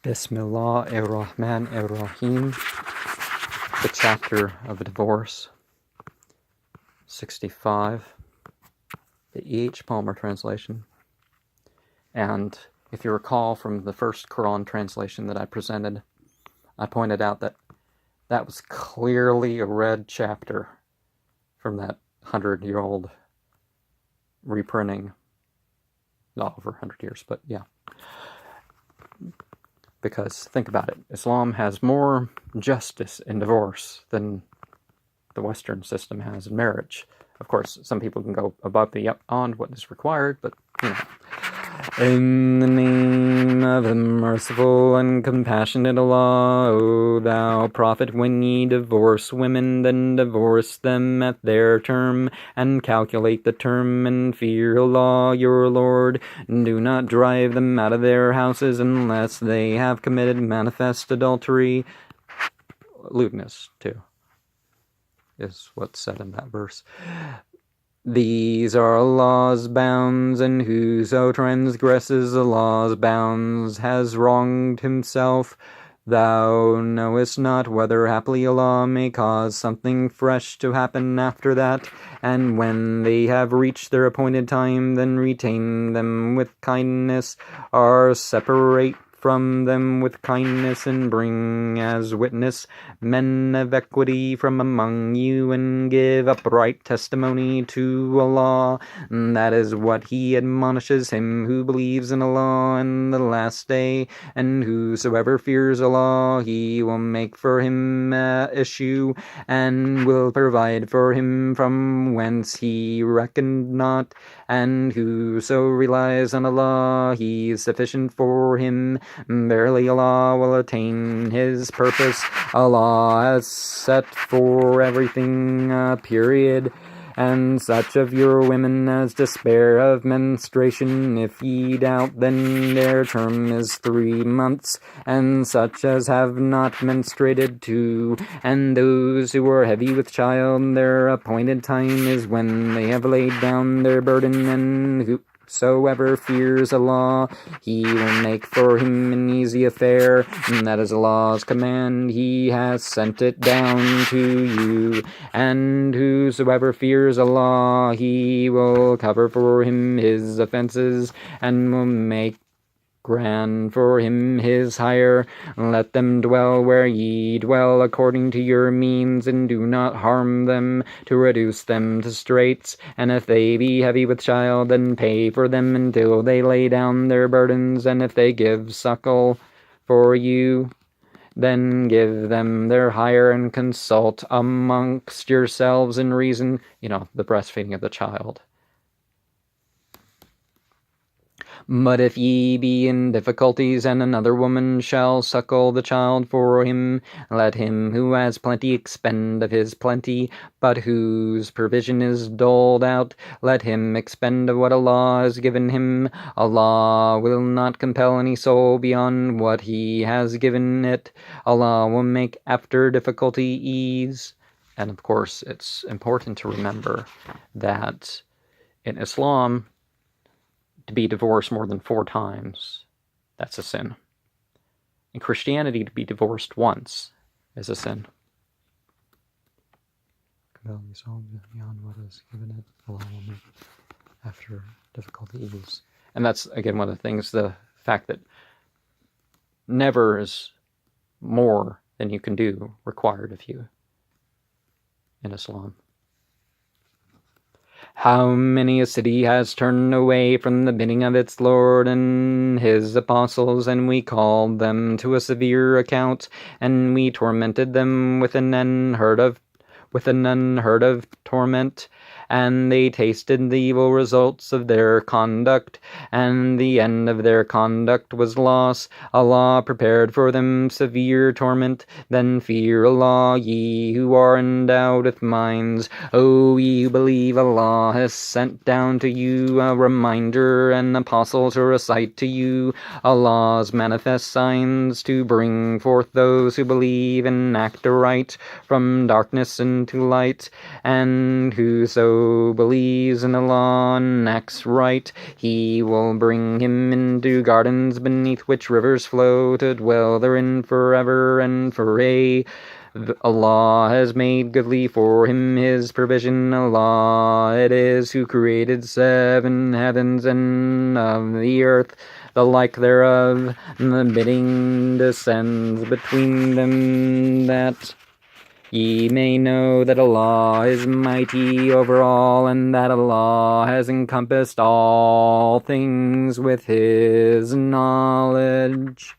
Bismillahir-Rahman-ir-Rahim, the chapter of divorce, 65, the E.H. Palmer translation. And if you recall from the first Quran translation that I presented, I pointed out that that was clearly a red chapter from that 100-year-old reprinting. Not over 100 years, but yeah. Because, think about it, Islam has more justice in divorce than the Western system has in marriage. Of course, some people can go above beyond what is required, but, you know. In the name of the merciful and compassionate Allah, O thou Prophet, when ye divorce women, then divorce them at their term, and calculate the term, and fear Allah your Lord. Do not drive them out of their houses unless they have committed manifest adultery. Lewdness, too, is what's said in that verse. These are Allah's bounds, and whoso transgresses Allah's bounds has wronged himself. Thou knowest not whether haply Allah may cause something fresh to happen after that, and when they have reached their appointed time, then retain them with kindness, or separate from them with kindness, and bring as witness men of equity from among you, and give upright testimony to Allah. And that is what He admonishes him who believes in Allah and the last day, and whosoever fears Allah, He will make for him issue, and will provide for him from whence he reckoned not, and whoso relies on Allah, He is sufficient for him. Verily Allah will attain His purpose. Allah has set for everything a period, and such of your women as despair of menstruation, if ye doubt, then their term is 3 months, and such as have not menstruated 2, and those who are heavy with child, their appointed time is when they have laid down their burden, and whosoever fears Allah, He will make for him an easy affair, and that is Allah's command. He has sent it down to you, and whosoever fears Allah, He will cover for him his offenses, and will make grant for him his hire. Let them dwell where ye dwell according to your means, and do not harm them to reduce them to straits. And if they be heavy with child, then pay for them until they lay down their burdens. And if they give suckle for you, then give them their hire, and consult amongst yourselves in reason. You know, the breastfeeding of the child. But if ye be in difficulties, and another woman shall suckle the child for him, let him who has plenty expend of his plenty, but whose provision is doled out, let him expend of what Allah has given him. Allah will not compel any soul beyond what He has given it. Allah will make after difficulty ease. And of course, it's important to remember that in Islam, to be divorced more than 4 times, that's a sin. In Christianity, to be divorced once is a sin. Beyond what is given it, Allah will make after difficulty ease. And that's, again, one of the things, the fact that never is more than you can do required of you in Islam. How many a city has turned away from the bidding of its Lord and His apostles, and we called them to a severe account, and we tormented them with an unheard of torment, and they tasted the evil results of their conduct, and the end of their conduct was loss. Allah prepared for them severe torment. Then fear Allah, ye who are endowed with minds. O ye who believe, Allah has sent down to you a reminder, an apostle to recite to you Allah's manifest signs, to bring forth those who believe and act aright from darkness into light, and whoso whoso believes in Allah and acts right, He will bring him into gardens beneath which rivers flow to dwell therein forever and forever. Allah has made goodly for him His provision. Allah it is who created 7 heavens and of the earth the like thereof. The bidding descends between them, that ye may know that Allah is mighty over all, and that Allah has encompassed all things with His knowledge.